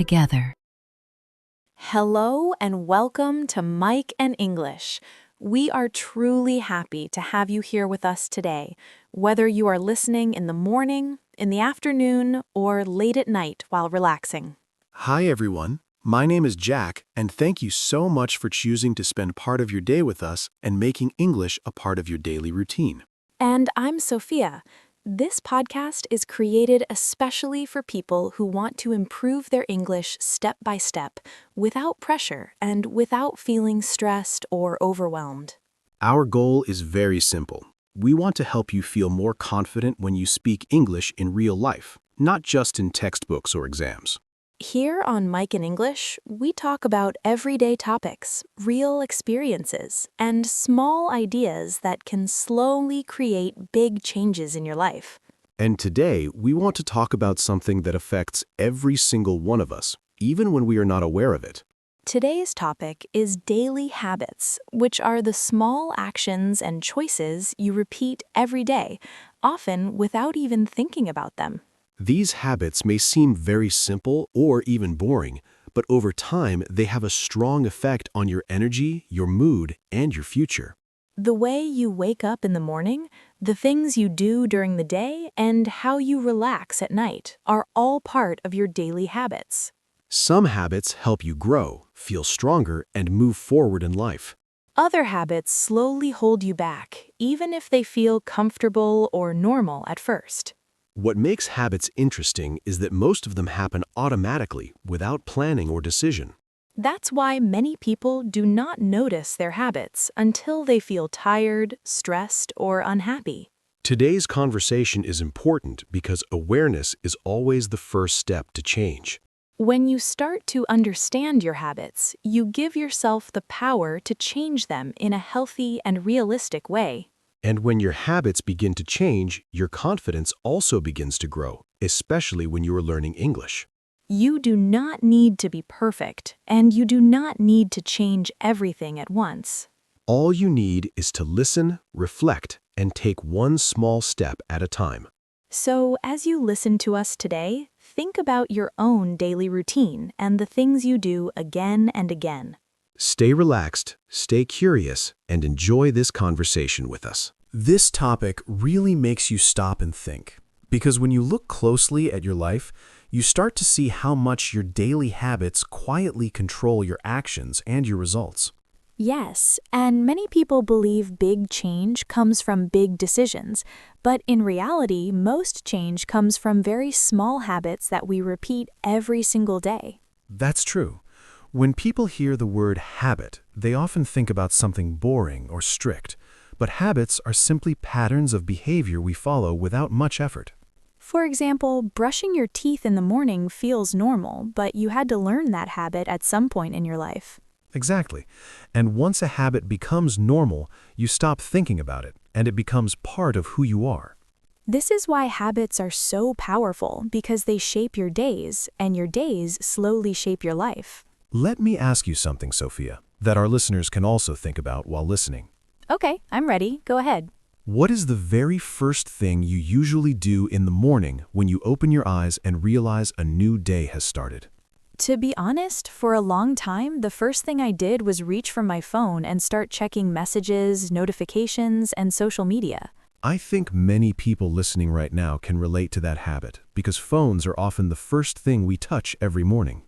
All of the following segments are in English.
together. Hello and welcome to Mic and English. We are truly happy to have you here with us today, whether you are listening in the morning, in the afternoon, or late at night while relaxing. Hi everyone, my name is Jack, and thank you so much for choosing to spend part of your day with us and making English a part of your daily routine. And I'm Sophia. This podcast is created especially for people who want to improve their English step by step, without pressure and without feeling stressed or overwhelmed. Our goal is very simple. We want to help you feel more confident when you speak English in real life, not just in textbooks or exams. Here on Mic and English, we talk about everyday topics, real experiences, and small ideas that can slowly create big changes in your life. And today, we want to talk about something that affects every single one of us, even when we are not aware of it. Today's topic is daily habits, which are the small actions and choices you repeat every day, often without even thinking about them. These habits may seem very simple or even boring, but over time, they have a strong effect on your energy, your mood, and your future. The way you wake up in the morning, the things you do during the day, and how you relax at night are all part of your daily habits. Some habits help you grow, feel stronger, and move forward in life. Other habits slowly hold you back, even if they feel comfortable or normal at first. What makes habits interesting is that most of them happen automatically, without planning or decision. That's why many people do not notice their habits until they feel tired, stressed, or unhappy. Today's conversation is important because awareness is always the first step to change. When you start to understand your habits, you give yourself the power to change them in a healthy and realistic way. And when your habits begin to change, your confidence also begins to grow, especially when you are learning English. You do not need to be perfect, and you do not need to change everything at once. All you need is to listen, reflect, and take one small step at a time. So, as you listen to us today, think about your own daily routine and the things you do again and again. Stay relaxed, stay curious, and enjoy this conversation with us. This topic really makes you stop and think, because when you look closely at your life, you start to see how much your daily habits quietly control your actions and your results. Yes, and many people believe big change comes from big decisions, but in reality, most change comes from very small habits that we repeat every single day. That's true. When people hear the word habit, they often think about something boring or strict, but habits are simply patterns of behavior we follow without much effort. For example, brushing your teeth in the morning feels normal, but you had to learn that habit at some point in your life. Exactly. And once a habit becomes normal, you stop thinking about it, and it becomes part of who you are. This is why habits are so powerful, because they shape your days, and your days slowly shape your life. Let me ask you something, Sophia, that our listeners can also think about while listening. Okay, I'm ready. Go ahead. What is the very first thing you usually do in the morning when you open your eyes and realize a new day has started? To be honest, for a long time, the first thing I did was reach for my phone and start checking messages, notifications, and social media. I think many people listening right now can relate to that habit because phones are often the first thing we touch every morning.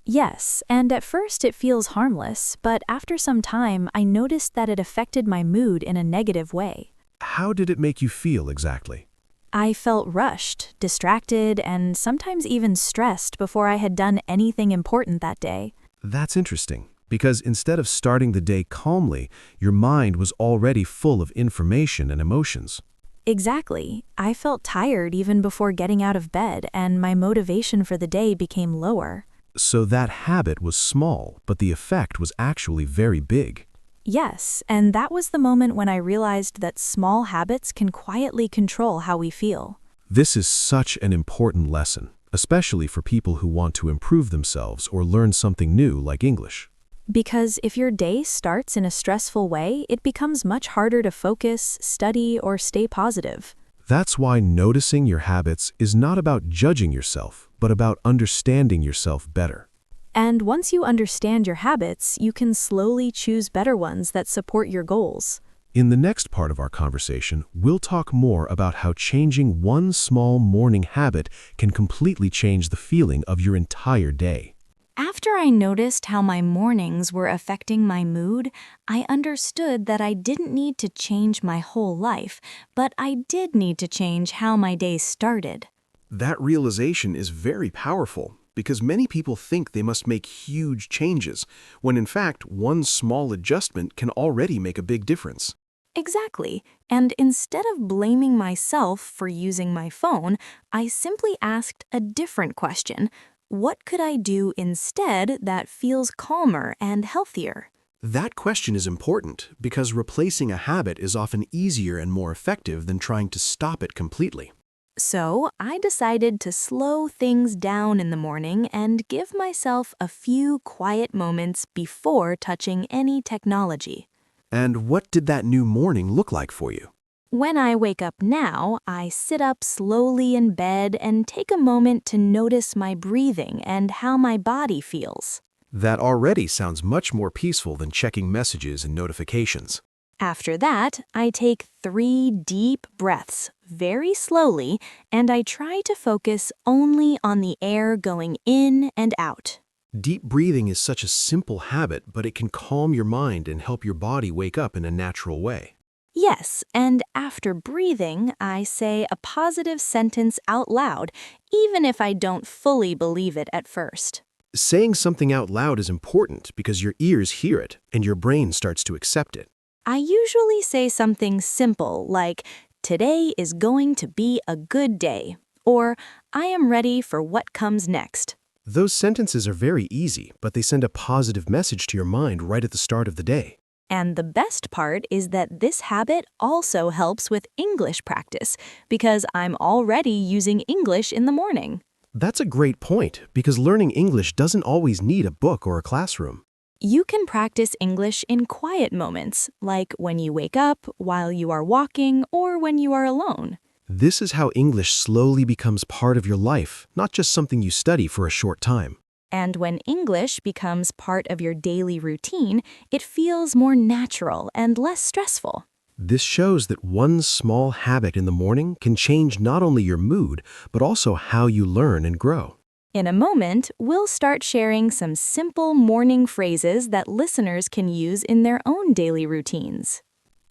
Yes, and at first it feels harmless, but after some time, I noticed that it affected my mood in a negative way. How did it make you feel exactly? I felt rushed, distracted, and sometimes even stressed before I had done anything important that day. That's interesting, because instead of starting the day calmly, your mind was already full of information and emotions. Exactly. I felt tired even before getting out of bed, and my motivation for the day became lower. So that habit was small, but the effect was actually very big. Yes, and that was the moment when I realized that small habits can quietly control how we feel. This is such an important lesson, especially for people who want to improve themselves or learn something new like English. Because if your day starts in a stressful way, it becomes much harder to focus, study, or stay positive. That's why noticing your habits is not about judging yourself, but about understanding yourself better. And once you understand your habits, you can slowly choose better ones that support your goals. In the next part of our conversation, we'll talk more about how changing one small morning habit can completely change the feeling of your entire day. After I noticed how my mornings were affecting my mood, I understood that I didn't need to change my whole life, but I did need to change how my day started. That realization is very powerful because many people think they must make huge changes, when in fact, one small adjustment can already make a big difference. Exactly. And instead of blaming myself for using my phone, I simply asked a different question. What could I do instead that feels calmer and healthier? That question is important because replacing a habit is often easier and more effective than trying to stop it completely. So I decided to slow things down in the morning and give myself a few quiet moments before touching any technology. And what did that new morning look like for you? When I wake up now, I sit up slowly in bed and take a moment to notice my breathing and how my body feels. That already sounds much more peaceful than checking messages and notifications. After that, I take 3 deep breaths very slowly, and I try to focus only on the air going in and out. Deep breathing is such a simple habit, but it can calm your mind and help your body wake up in a natural way. Yes, and after breathing, I say a positive sentence out loud, even if I don't fully believe it at first. Saying something out loud is important because your ears hear it and your brain starts to accept it. I usually say something simple like, "Today is going to be a good day," or "I am ready for what comes next." Those sentences are very easy, but they send a positive message to your mind right at the start of the day. And the best part is that this habit also helps with English practice because I'm already using English in the morning. That's a great point because learning English doesn't always need a book or a classroom. You can practice English in quiet moments, like when you wake up, while you are walking, or when you are alone. This is how English slowly becomes part of your life, not just something you study for a short time. And when English becomes part of your daily routine, it feels more natural and less stressful. This shows that one small habit in the morning can change not only your mood, but also how you learn and grow. In a moment, we'll start sharing some simple morning phrases that listeners can use in their own daily routines.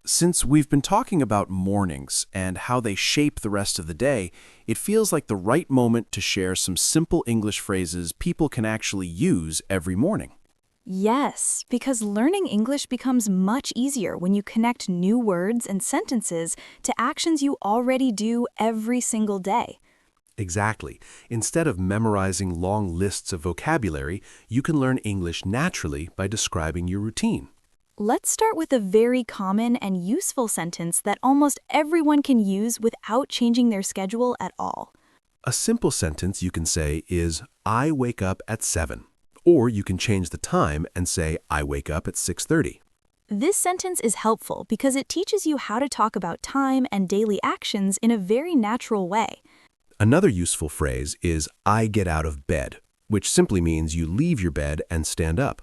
Since we've been talking about mornings and how they shape the rest of the day, it feels like the right moment to share some simple English phrases people can actually use every morning. Yes, because learning English becomes much easier when you connect new words and sentences to actions you already do every single day. Exactly. Instead of memorizing long lists of vocabulary, you can learn English naturally by describing your routine. Let's start with a very common and useful sentence that almost everyone can use without changing their schedule at all. A simple sentence you can say is, I wake up at 7. Or you can change the time and say, I wake up at 6:30. This sentence is helpful because it teaches you how to talk about time and daily actions in a very natural way. Another useful phrase is, I get out of bed, which simply means you leave your bed and stand up.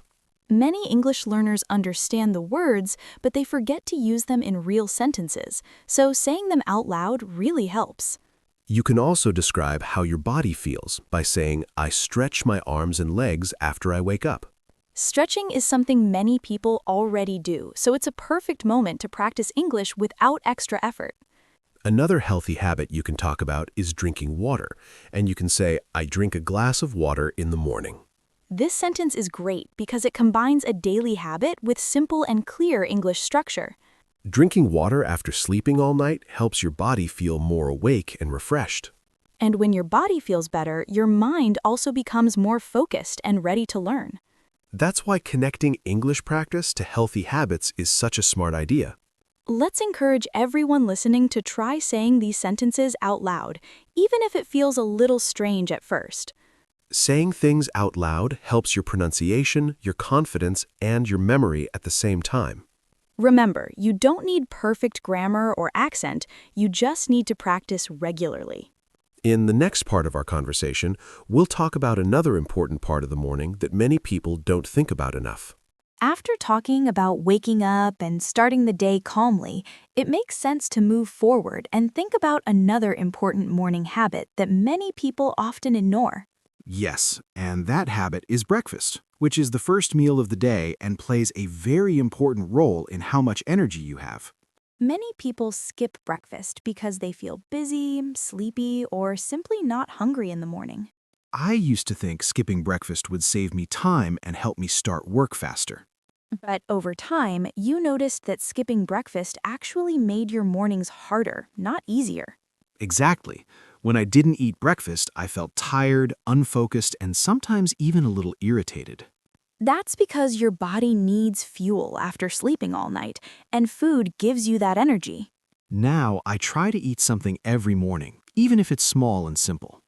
Many English learners understand the words, but they forget to use them in real sentences, so saying them out loud really helps. You can also describe how your body feels by saying, I stretch my arms and legs after I wake up. Stretching is something many people already do, so it's a perfect moment to practice English without extra effort. Another healthy habit you can talk about is drinking water, and you can say, I drink a glass of water in the morning. This sentence is great because it combines a daily habit with simple and clear English structure. Drinking water after sleeping all night helps your body feel more awake and refreshed. And when your body feels better, your mind also becomes more focused and ready to learn. That's why connecting English practice to healthy habits is such a smart idea. Let's encourage everyone listening to try saying these sentences out loud, even if it feels a little strange at first. Saying things out loud helps your pronunciation, your confidence, and your memory at the same time. Remember, you don't need perfect grammar or accent, you just need to practice regularly. In the next part of our conversation, we'll talk about another important part of the morning that many people don't think about enough. After talking about waking up and starting the day calmly, it makes sense to move forward and think about another important morning habit that many people often ignore. Yes, and that habit is breakfast, which is the first meal of the day and plays a very important role in how much energy you have. Many people skip breakfast because they feel busy, sleepy, or simply not hungry in the morning. I used to think skipping breakfast would save me time and help me start work faster. But over time, you noticed that skipping breakfast actually made your mornings harder, not easier. Exactly. When I didn't eat breakfast, I felt tired, unfocused, and sometimes even a little irritated. That's because your body needs fuel after sleeping all night, and food gives you that energy. Now, I try to eat something every morning, even if it's small and simple.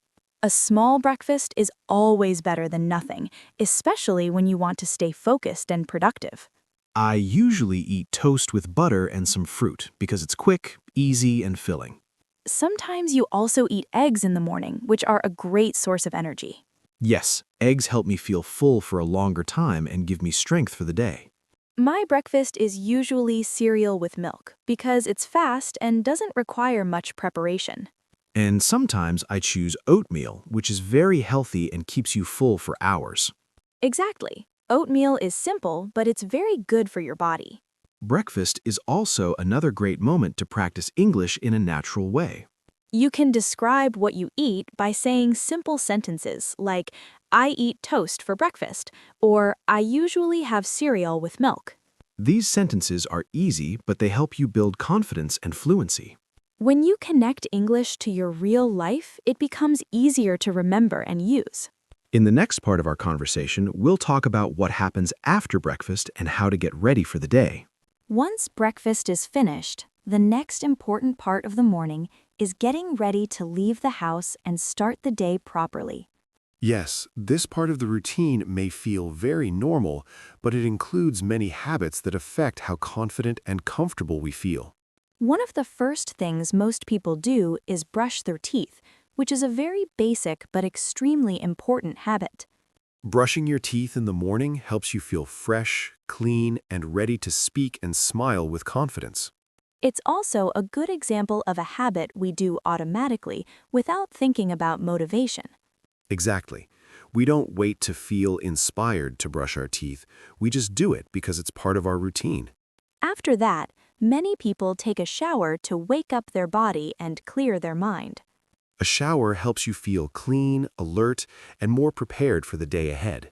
A small breakfast is always better than nothing, especially when you want to stay focused and productive. I usually eat toast with butter and some fruit because it's quick, easy, and filling. Sometimes you also eat eggs in the morning, which are a great source of energy. Yes, eggs help me feel full for a longer time and give me strength for the day. My breakfast is usually cereal with milk because it's fast and doesn't require much preparation. And sometimes I choose oatmeal, which is very healthy and keeps you full for hours. Exactly. Oatmeal is simple, but it's very good for your body. Breakfast is also another great moment to practice English in a natural way. You can describe what you eat by saying simple sentences like, I eat toast for breakfast, or I usually have cereal with milk. These sentences are easy, but they help you build confidence and fluency. When you connect English to your real life, it becomes easier to remember and use. In the next part of our conversation, we'll talk about what happens after breakfast and how to get ready for the day. Once breakfast is finished, the next important part of the morning is getting ready to leave the house and start the day properly. Yes, this part of the routine may feel very normal, but it includes many habits that affect how confident and comfortable we feel. One of the first things most people do is brush their teeth, which is a very basic but extremely important habit. Brushing your teeth in the morning helps you feel fresh, clean, and ready to speak and smile with confidence. It's also a good example of a habit we do automatically without thinking about motivation. Exactly. We don't wait to feel inspired to brush our teeth. We just do it because it's part of our routine. After that, many people take a shower to wake up their body and clear their mind. A shower helps you feel clean, alert, and more prepared for the day ahead.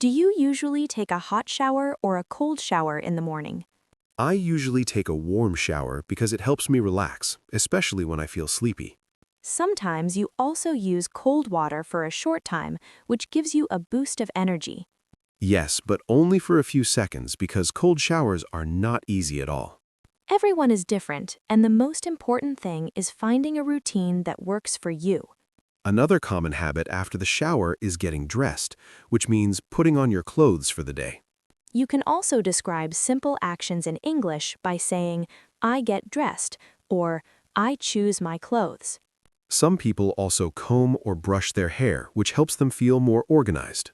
Do you usually take a hot shower or a cold shower in the morning? I usually take a warm shower because it helps me relax, especially when I feel sleepy. Sometimes you also use cold water for a short time, which gives you a boost of energy. Yes, but only for a few seconds because cold showers are not easy at all. Everyone is different, and the most important thing is finding a routine that works for you. Another common habit after the shower is getting dressed, which means putting on your clothes for the day. You can also describe simple actions in English by saying, I get dressed, or I choose my clothes. Some people also comb or brush their hair, which helps them feel more organized.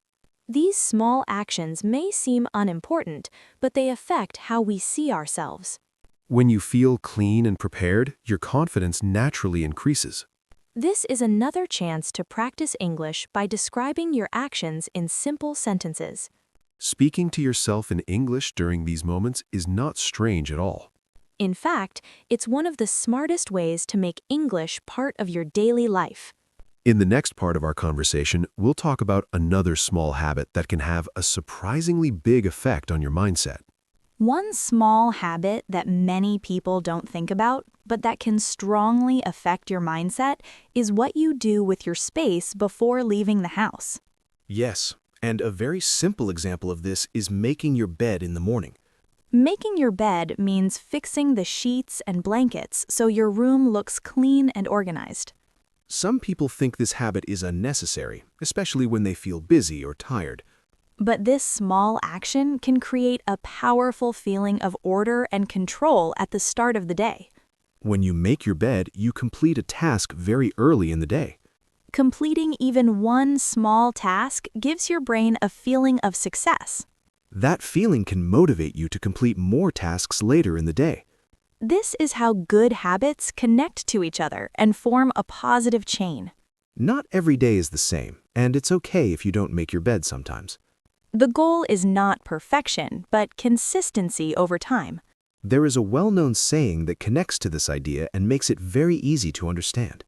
These small actions may seem unimportant, but they affect how we see ourselves. When you feel clean and prepared, your confidence naturally increases. This is another chance to practice English by describing your actions in simple sentences. Speaking to yourself in English during these moments is not strange at all. In fact, it's one of the smartest ways to make English part of your daily life. In the next part of our conversation, we'll talk about another small habit that can have a surprisingly big effect on your mindset. One small habit that many people don't think about, but that can strongly affect your mindset, is what you do with your space before leaving the house. Yes, and a very simple example of this is making your bed in the morning. Making your bed means fixing the sheets and blankets so your room looks clean and organized. Some people think this habit is unnecessary, especially when they feel busy or tired. But this small action can create a powerful feeling of order and control at the start of the day. When you make your bed, you complete a task very early in the day. Completing even one small task gives your brain a feeling of success. That feeling can motivate you to complete more tasks later in the day. This is how good habits connect to each other and form a positive chain. Not every day is the same, and it's okay if you don't make your bed sometimes. The goal is not perfection, but consistency over time. There is a well-known saying that connects to this idea and makes it very easy to understand.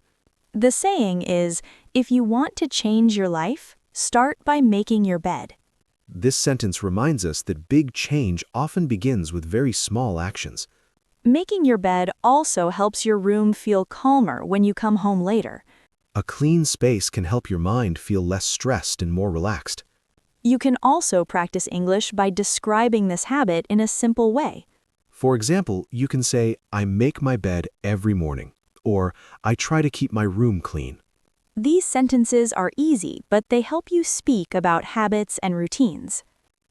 The saying is, if you want to change your life, start by making your bed. This sentence reminds us that big change often begins with very small actions. Making your bed also helps your room feel calmer when you come home later. A clean space can help your mind feel less stressed and more relaxed. You can also practice English by describing this habit in a simple way. For example, you can say, I make my bed every morning, or I try to keep my room clean. These sentences are easy, but they help you speak about habits and routines.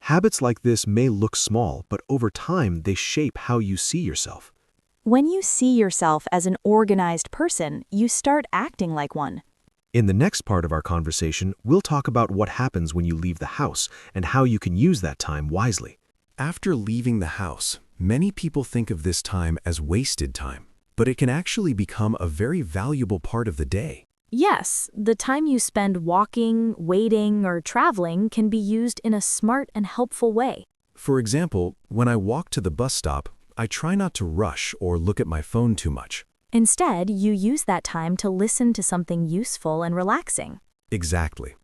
Habits like this may look small, but over time they shape how you see yourself. When you see yourself as an organized person, you start acting like one. In the next part of our conversation, we'll talk about what happens when you leave the house and how you can use that time wisely. After leaving the house, many people think of this time as wasted time, but it can actually become a very valuable part of the day. Yes, the time you spend walking, waiting, or traveling can be used in a smart and helpful way. For example, when I walk to the bus stop, I try not to rush or look at my phone too much. Instead, you use that time to listen to something useful and relaxing. Exactly.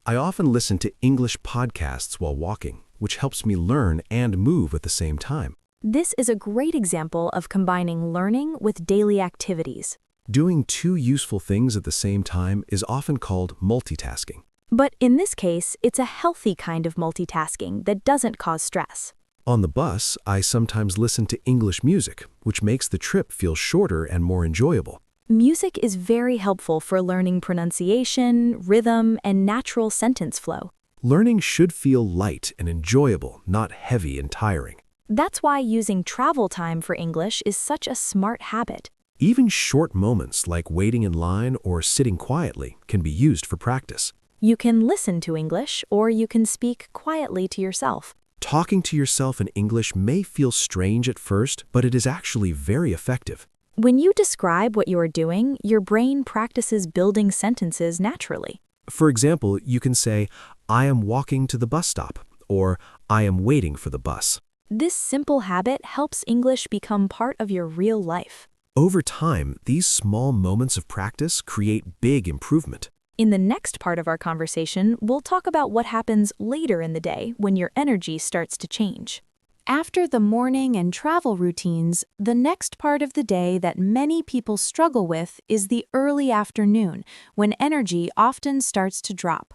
I often listen to English podcasts while walking, which helps me learn and move at the same time. This is a great example of combining learning with daily activities. Doing two useful things at the same time is often called multitasking. But in this case, it's a healthy kind of multitasking that doesn't cause stress. On the bus, I sometimes listen to English music, which makes the trip feel shorter and more enjoyable. Music is very helpful for learning pronunciation, rhythm, and natural sentence flow. Learning should feel light and enjoyable, not heavy and tiring. That's why using travel time for English is such a smart habit. Even short moments like waiting in line or sitting quietly can be used for practice. You can listen to English, or you can speak quietly to yourself. Talking to yourself in English may feel strange at first, but it is actually very effective. When you describe what you are doing, your brain practices building sentences naturally. For example, you can say, I am walking to the bus stop, or I am waiting for the bus. This simple habit helps English become part of your real life. Over time, these small moments of practice create big improvement. In the next part of our conversation, we'll talk about what happens later in the day when your energy starts to change. After the morning and travel routines, the next part of the day that many people struggle with is the early afternoon, when energy often starts to drop.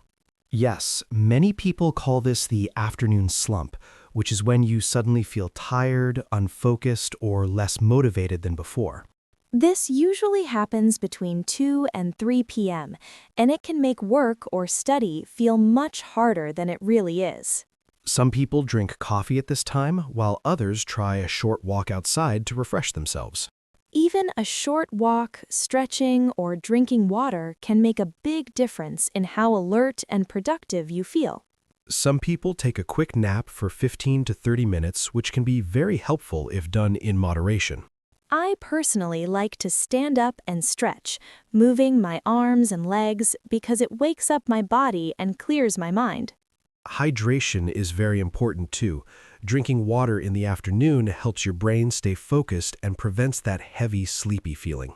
Yes, many people call this the afternoon slump, which is when you suddenly feel tired, unfocused, or less motivated than before. This usually happens between 2 and 3 p.m., and it can make work or study feel much harder than it really is. Some people drink coffee at this time, while others try a short walk outside to refresh themselves. Even a short walk, stretching, or drinking water can make a big difference in how alert and productive you feel. Some people take a quick nap for 15 to 30 minutes, which can be very helpful if done in moderation. I personally like to stand up and stretch, moving my arms and legs because it wakes up my body and clears my mind. Hydration is very important too. Drinking water in the afternoon helps your brain stay focused and prevents that heavy, sleepy feeling.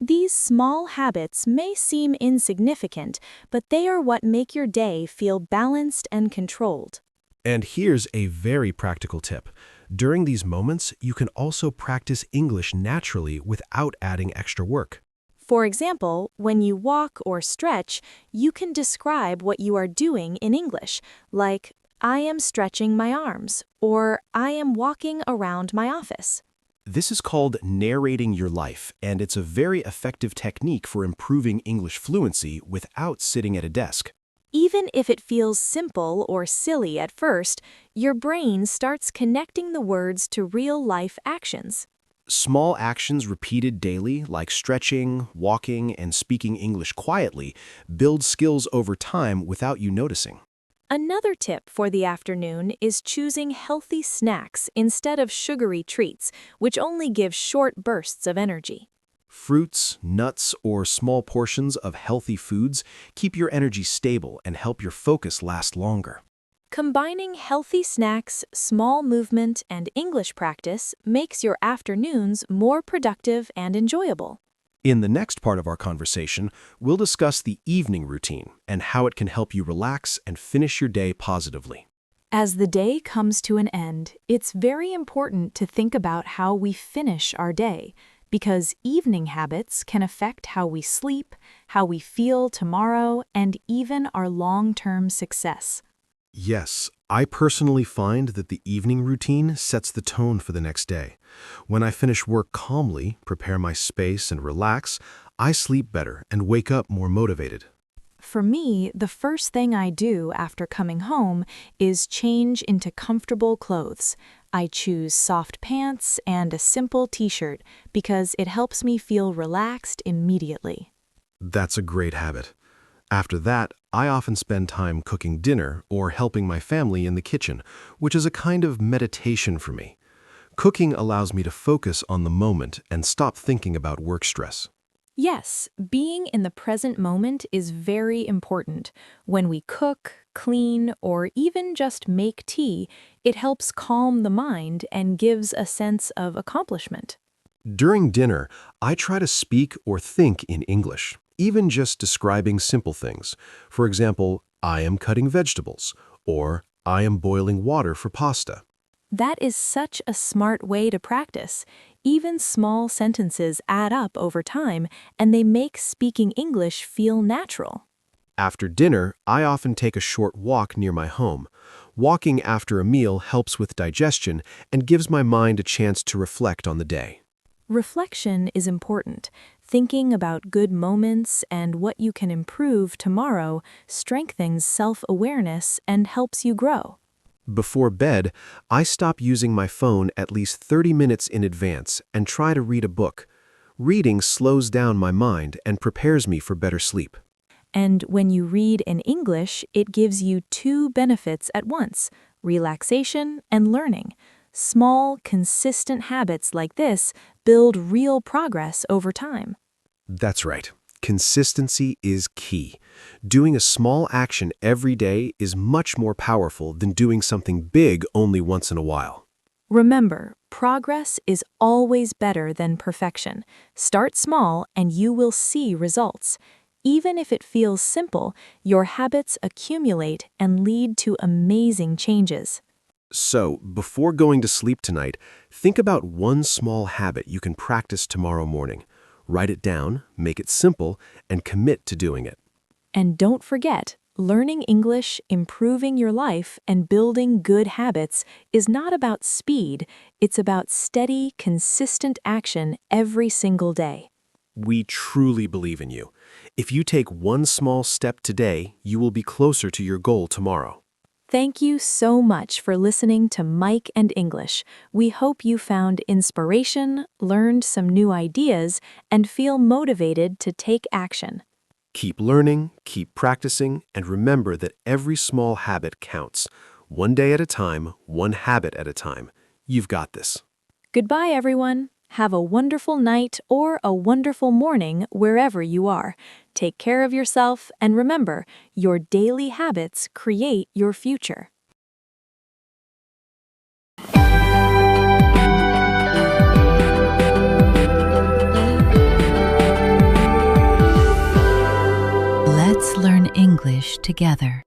These small habits may seem insignificant, but they are what make your day feel balanced and controlled. And here's a very practical tip. During these moments, you can also practice English naturally without adding extra work. For example, when you walk or stretch, you can describe what you are doing in English, like, I am stretching my arms, or I am walking around my office. This is called narrating your life, and it's a very effective technique for improving English fluency without sitting at a desk. Even if it feels simple or silly at first, your brain starts connecting the words to real-life actions. Small actions repeated daily, like stretching, walking, and speaking English quietly, build skills over time without you noticing. Another tip for the afternoon is choosing healthy snacks instead of sugary treats, which only give short bursts of energy. Fruits, nuts, or small portions of healthy foods keep your energy stable and help your focus last longer. Combining healthy snacks, small movement, and English practice makes your afternoons more productive and enjoyable. In the next part of our conversation, we'll discuss the evening routine and how it can help you relax and finish your day positively. As the day comes to an end, it's very important to think about how we finish our day, because evening habits can affect how we sleep, how we feel tomorrow, and even our long-term success. Yes, I personally find that the evening routine sets the tone for the next day. When I finish work calmly, prepare my space, and relax, I sleep better and wake up more motivated. For me, the first thing I do after coming home is change into comfortable clothes. I choose soft pants and a simple t-shirt because it helps me feel relaxed immediately. That's a great habit. After that, I often spend time cooking dinner or helping my family in the kitchen, which is a kind of meditation for me. Cooking allows me to focus on the moment and stop thinking about work stress. Yes, being in the present moment is very important. When we cook, clean, or even just make tea, it helps calm the mind and gives a sense of accomplishment. During dinner, I try to speak or think in English, even just describing simple things. For example, I am cutting vegetables, or I am boiling water for pasta. That is such a smart way to practice. Even small sentences add up over time, and they make speaking English feel natural. After dinner, I often take a short walk near my home. Walking after a meal helps with digestion and gives my mind a chance to reflect on the day. Reflection is important. Thinking about good moments and what you can improve tomorrow strengthens self-awareness and helps you grow. Before bed, I stop using my phone at least 30 minutes in advance and try to read a book. Reading slows down my mind and prepares me for better sleep. And when you read in English, it gives you two benefits at once: relaxation and learning. Small, consistent habits like this build real progress over time. That's right. Consistency is key. Doing a small action every day is much more powerful than doing something big only once in a while. Remember, progress is always better than perfection. Start small and you will see results. Even if it feels simple, your habits accumulate and lead to amazing changes. So, before going to sleep tonight, think about one small habit you can practice tomorrow morning. Write it down, make it simple, and commit to doing it. And don't forget, learning English, improving your life, and building good habits is not about speed, it's about steady, consistent action every single day. We truly believe in you. If you take one small step today, you will be closer to your goal tomorrow. Thank you so much for listening to Mic&English. We hope you found inspiration, learned some new ideas, and feel motivated to take action. Keep learning, keep practicing, and remember that every small habit counts. One day at a time, one habit at a time. You've got this. Goodbye, everyone. Have a wonderful night or a wonderful morning wherever you are. Take care of yourself, and remember, your daily habits create your future. Let's learn English together.